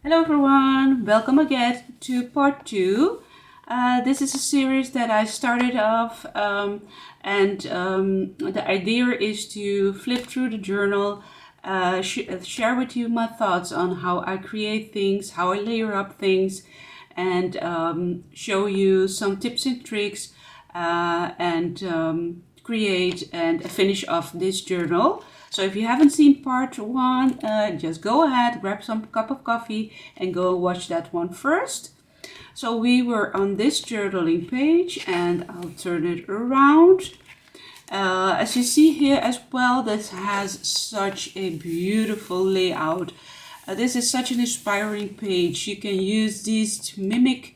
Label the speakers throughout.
Speaker 1: Hello everyone, welcome again to part 2. This is a series that I started off and the idea is to flip through the journal, share with you my thoughts on how I create things, how I layer up things, and show you some tips and tricks and create and finish off this journal. So if you haven't seen part 1, just go ahead, grab some cup of coffee and go watch that one first. So we were on this journaling page and I'll turn it around. As you see here as well, this has such a beautiful layout. This is such an inspiring page. You can use these to mimic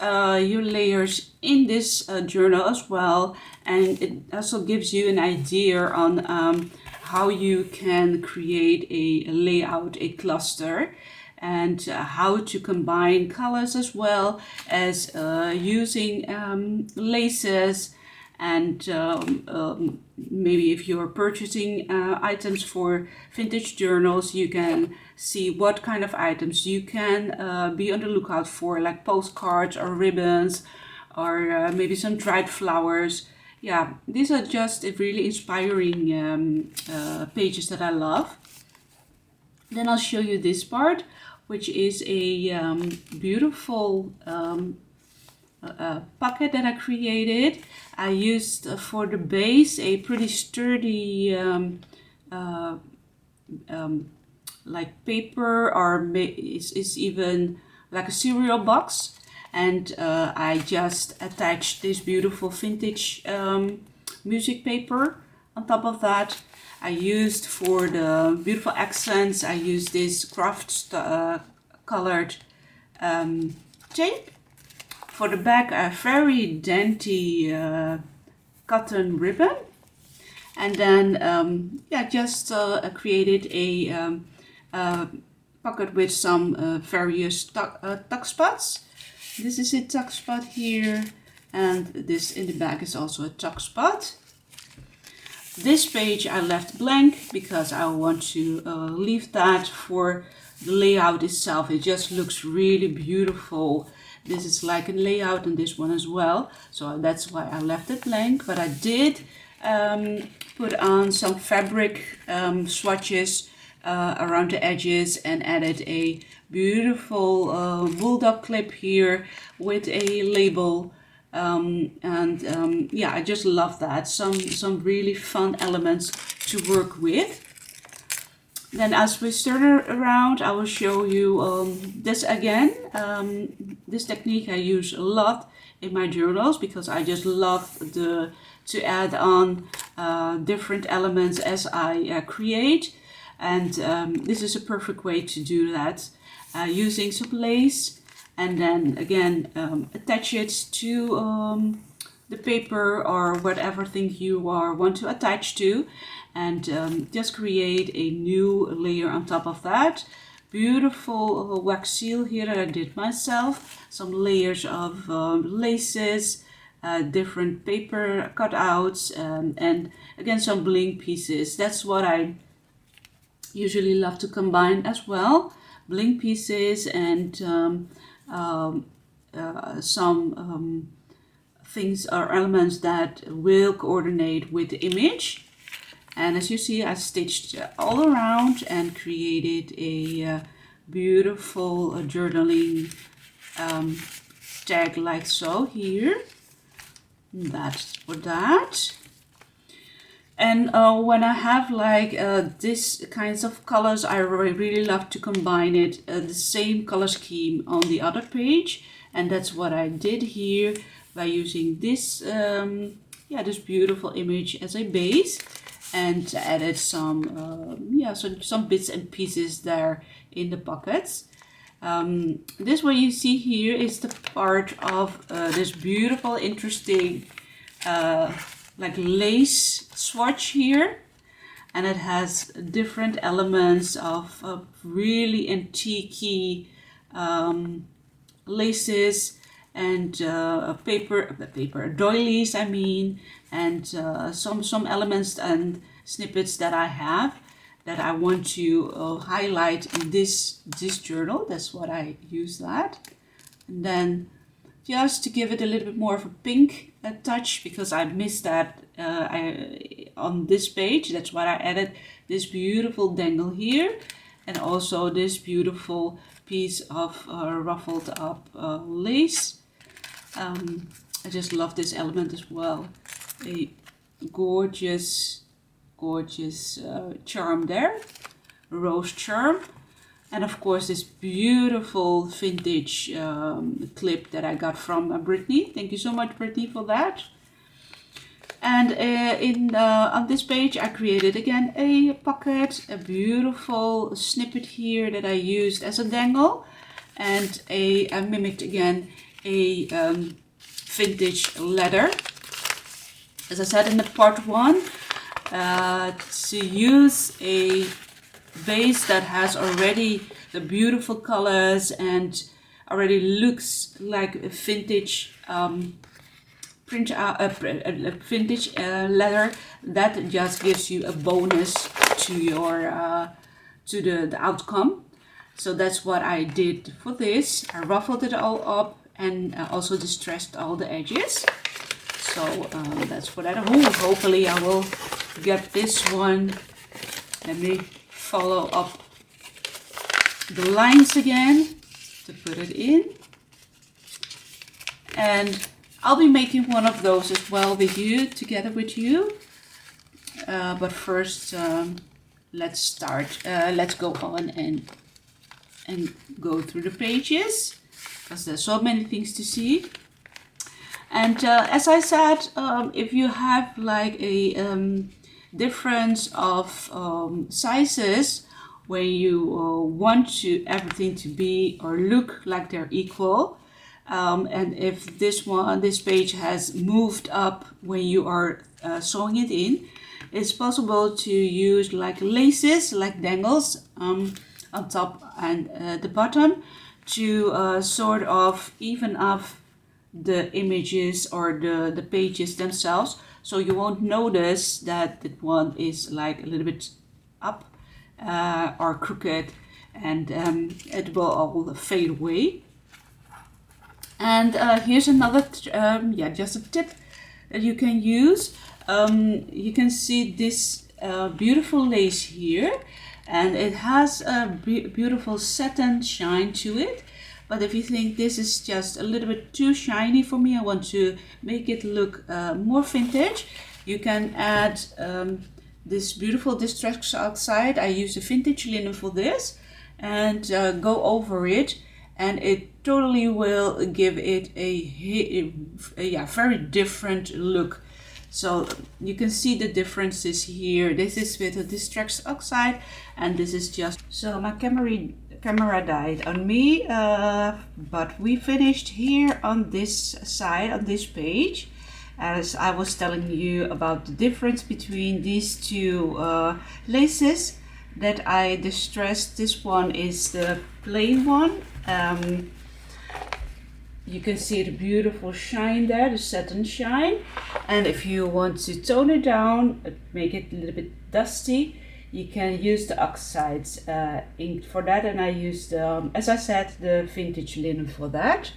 Speaker 1: your layers in this journal as well, and it also gives you an idea on how you can create a layout, a cluster, and how to combine colors as well as using laces and maybe if you're purchasing items for vintage journals, you can see what kind of items you can be on the lookout for, like postcards or ribbons or maybe some dried flowers. Yeah, these are just really inspiring pages that I love. Then I'll show you this part, which is a beautiful pocket that I created. I used for the base a pretty sturdy like paper, or it's even like a cereal box. And I just attached this beautiful vintage music paper on top of that. I used for the beautiful accents, I used this craft colored tape. For the back, a very dainty cotton ribbon. And then, just created a pocket with some various tuck spots. This is a tuck spot here, and this in the back is also a tuck spot. This page I left blank because I want to leave that for the layout itself. It just looks really beautiful. This is like a layout and this one as well, so that's why I left it blank. But I did put on some fabric swatches around the edges and added a beautiful bulldog clip here with a label. I just love that. Some really fun elements to work with. Then as we turn around, I will show you this again. This technique I use a lot in my journals because I just love to add on different elements as I create. And this is a perfect way to do that, using some lace and then again attach it to the paper or whatever thing you want to attach to, and just create a new layer on top of that. Beautiful wax seal here that I did myself, some layers of laces, different paper cutouts, and again some bling pieces. That's what I usually love to combine as well, bling pieces and some things or elements that will coordinate with the image. And as you see, I stitched all around and created a beautiful journaling tag like so here. That's for that. And when I have like this kinds of colors, I really love to combine it, the same color scheme on the other page. And that's what I did here by using this, this beautiful image as a base, and added some bits and pieces there in the pockets. This what you see here is the part of this beautiful, interesting like lace swatch here, and it has different elements of really antique laces and paper doilies, and some elements and snippets that I have that I want to highlight in this journal. That's what I use that. And then just to give it a little bit more of a pink touch, because I missed that on this page. That's why I added this beautiful dangle here, and also this beautiful piece of ruffled up lace. I just love this element as well. A gorgeous charm there, rose charm. And of course this beautiful vintage clip that I got from Brittany. Thank you so much, Brittany, for that. And on this page I created again a pocket, a beautiful snippet here that I used as a dangle, and I mimicked again a vintage leather. As I said in the part 1, to use a base that has already the beautiful colors and already looks like a vintage vintage leather, that just gives you a bonus to your to the outcome. So that's what I did for this. I ruffled it all up and also distressed all the edges. So that's what I do. Hopefully I will get this one. Let me follow up the lines again to put it in. And I'll be making one of those as well with you, together with you. But first, let's start. Let's go on and go through the pages, because there's so many things to see. And as I said, if you have like a difference of sizes when you want to everything to be or look like they're equal, and if this page has moved up when you are sewing it in, it's possible to use like laces, like dangles on top and the bottom to sort of even up the images or the pages themselves, so you won't notice that the one is like a little bit up or crooked, and it will all fade away. And here's another just a tip that you can use. You can see this beautiful lace here, and it has a beautiful satin shine to it. But if you think this is just a little bit too shiny for me, I want to make it look more vintage, you can add this beautiful distress outside. I use a vintage linen for this, and go over it, and it totally will give it a very different look. So you can see the differences here. This is with a distress oxide, and this is just, so my camera died on me, but we finished here on this side, on this page, as I was telling you about the difference between these two laces that I distressed. This one is the plain one. You can see the beautiful shine there, the satin shine. And if you want to tone it down, make it a little bit dusty, you can use the oxides ink for that. And I used, as I said, the vintage linen for that.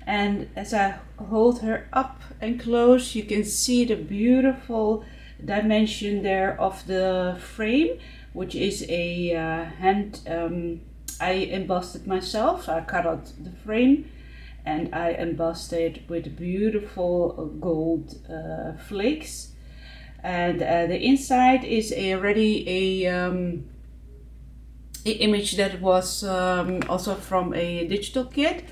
Speaker 1: And as I hold her up and close, you can see the beautiful dimension there of the frame, which is a hand, I embossed it myself. So I cut out the frame and I embossed it with beautiful gold flakes. And the inside is already a image that was also from a digital kit.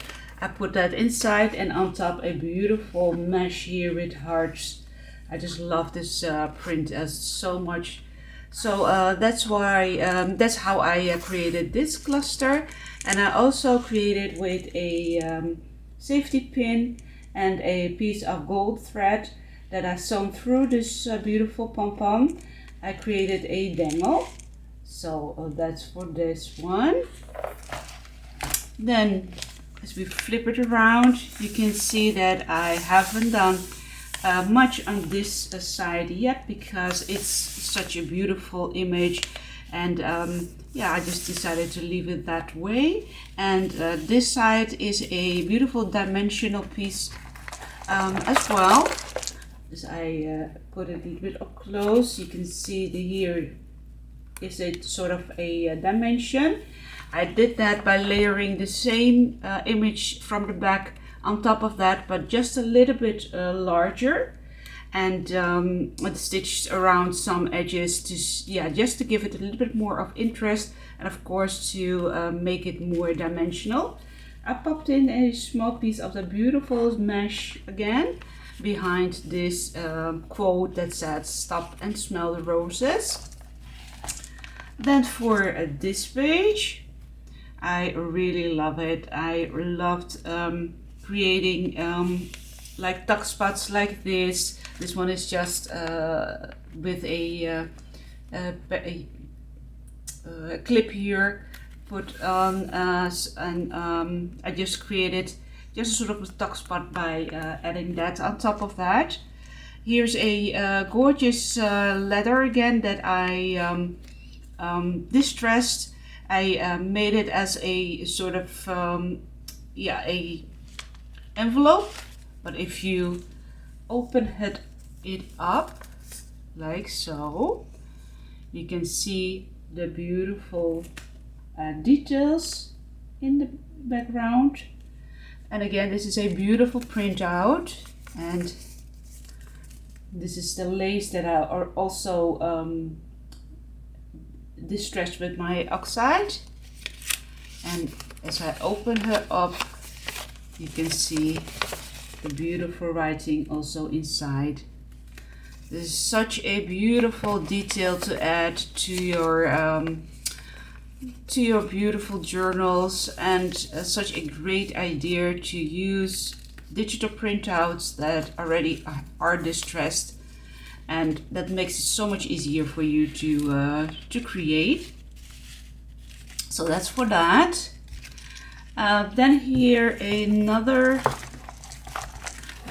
Speaker 1: I put that inside, and on top a beautiful mesh here with hearts. I just love this print so much. So that's why that's how I created this cluster. And I also created with a safety pin and a piece of gold thread that I sewn through this beautiful pom-pom. I created a dangle. So that's for this one. Then as we flip it around, you can see that I haven't done much on this side yet, because it's such a beautiful image And yeah, I just decided to leave it that way. And this side is a beautiful dimensional piece as well. As I put it a little bit up close, you can see here is a sort of a dimension. I did that by layering the same image from the back on top of that, but just a little bit larger, and stitched around some edges to, yeah, just to give it a little bit more of interest, and of course to make it more dimensional. I popped in a small piece of the beautiful mesh again behind this quote that says "Stop and smell the roses." Then for this page, I really love it. I loved creating like tuck spots like this. This one is just with a clip here put on, and I just created just a sort of a tuck spot by adding that on top of that. Here's a gorgeous leather again that I distressed. I made it as a sort of yeah, a envelope, but if you open it up like so, you can see the beautiful details in the background. And again, this is a beautiful printout, and this is the lace that I also distressed with my oxide. And as I open her up, you can see the beautiful writing also inside. This is such a beautiful detail to add to your beautiful journals, and such a great idea to use digital printouts that already are distressed, and that makes it so much easier for you to create. So that's for that. Then here another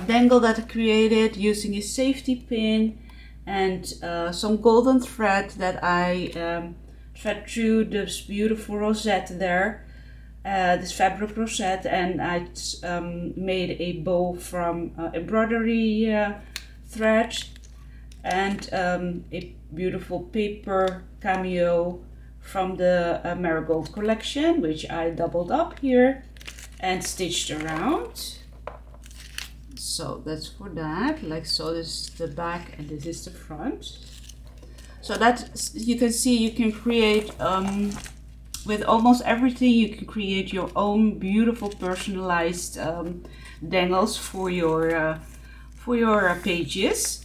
Speaker 1: dangle that I created using a safety pin and some golden thread that I thread through this beautiful rosette there, this fabric rosette, and I made a bow from embroidery thread, and a beautiful paper cameo from the Marigold collection, which I doubled up here and stitched around. So that's for that, like so. This is the back and this is the front. So that you can see, you can create with almost everything. You can create your own beautiful personalized dangles for your pages.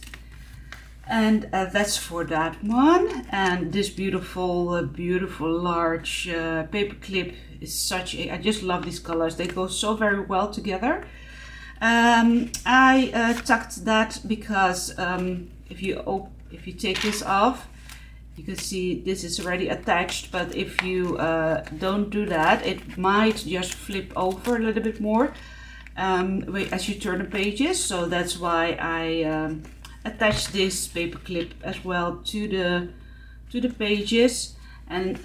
Speaker 1: And that's for that one. And this beautiful large paper clip is such a, I just love these colors. They go so very well together. I tucked that because if you take this off, you can see this is already attached, but if you don't do that, it might just flip over a little bit more as you turn the pages. So that's why I attach this paper clip as well to the pages, and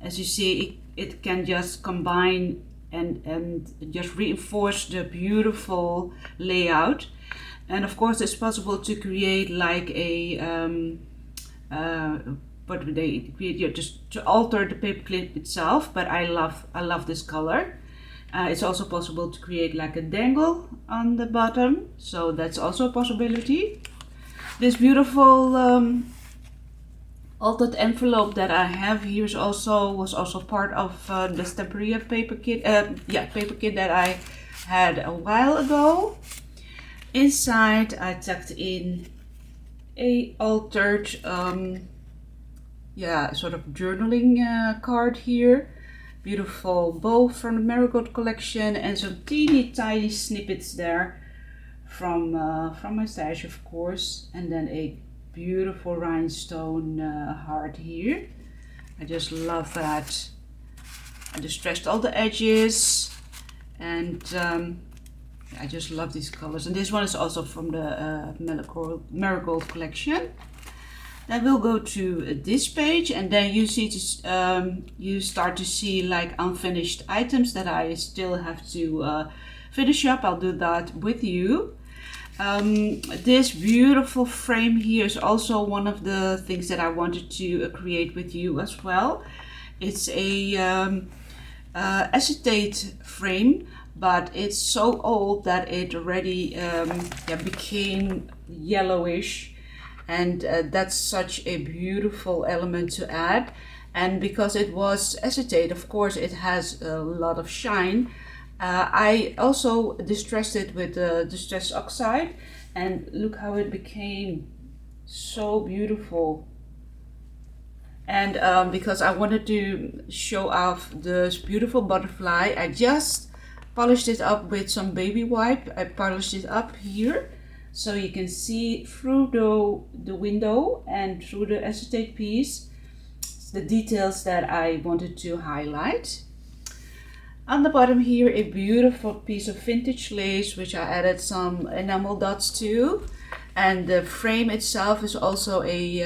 Speaker 1: as you see, it can just combine and just reinforce the beautiful layout. And of course, it's possible to create like a what they create, just to alter the paper clip itself. But I love this color. It's also possible to create like a dangle on the bottom, so that's also a possibility. This beautiful altered envelope that I have here was also part of the Stamperia paper kit. Paper kit that I had a while ago. Inside, I tucked in a altered, sort of journaling card here. Beautiful bow from the Marigold collection, and some teeny tiny snippets there from my stash, of course, and then a beautiful rhinestone heart here. I just love that. I distressed all the edges, and I just love these colors. And this one is also from the Marigold collection. Then we'll go to this page, and then you see you start to see like unfinished items that I still have to finish up. I'll do that with you. This beautiful frame here is also one of the things that I wanted to create with you as well. It's a acetate frame, but it's so old that it already became yellowish, and that's such a beautiful element to add. And because it was acetate, of course it has a lot of shine. I also distressed it with distress oxide, and look how it became so beautiful. And because I wanted to show off this beautiful butterfly, I just polished it up with some baby wipe. I polished it up here so you can see through the window and through the acetate piece the details that I wanted to highlight. On the bottom here, a beautiful piece of vintage lace, which I added some enamel dots to. And the frame itself is also a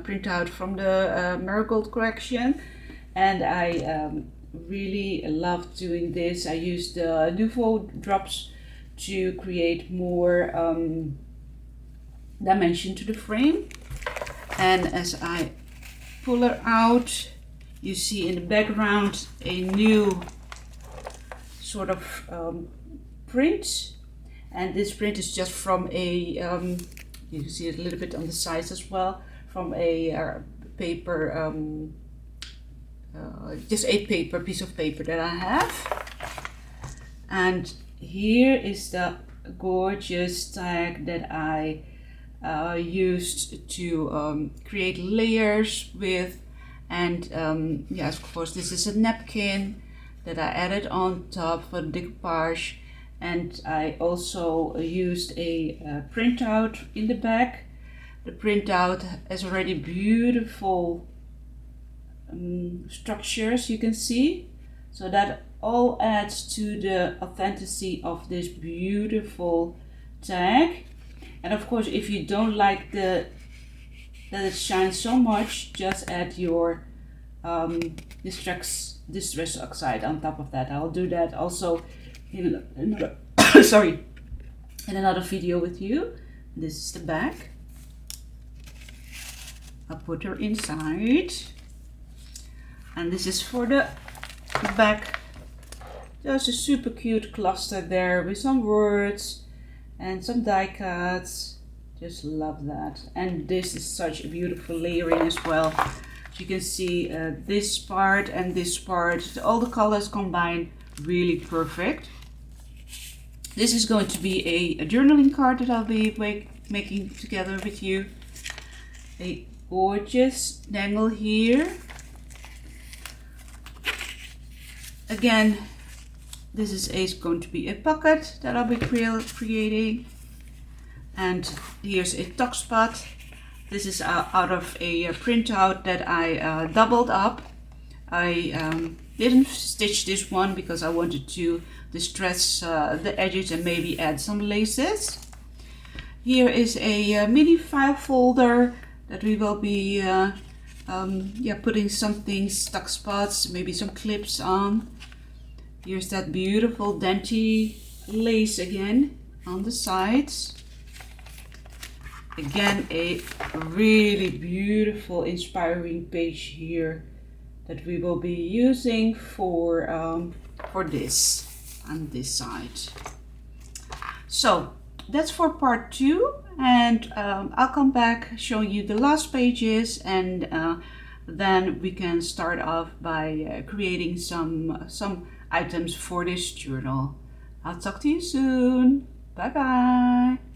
Speaker 1: printout from the Marigold collection. And I really love doing this. I used the Nouveau drops to create more dimension to the frame. And as I pull her out, you see in the background a new sort of print, and this print is just from a you can see it a little bit on the sides as well, from a paper, just a piece of paper that I have. And here is the gorgeous tag that I used to create layers with. And yes, of course, this is a napkin that I added on top for the decoupage, and I also used a printout in the back. The printout has already beautiful structures, you can see, so that all adds to the authenticity of this beautiful tag. And of course, if you don't like that it shines so much, just add your distress oxide on top of that. I'll do that also in another sorry, in another video with you. This is the back. I'll put her inside, and this is for the back. There's a super cute cluster there with some words and some die cuts. Just love that. And this is such a beautiful layering as well. You can see this part and this part, all the colors combined, really perfect. This is going to be a journaling card that I'll be making together with you. A gorgeous dangle here. Again, this is going to be a pocket that I'll be creating. And here's a tuck spot. This is out of a printout that I doubled up. I didn't stitch this one because I wanted to distress the edges and maybe add some laces. Here is a mini file folder that we will be putting some things, tuck spots, maybe some clips on. Here's that beautiful dainty lace again on the sides. Again, a really beautiful, inspiring page here that we will be using for this on this side. So that's for part 2, and I'll come back showing you the last pages, and then we can start off by creating some items for this journal. I'll talk to you soon. Bye bye.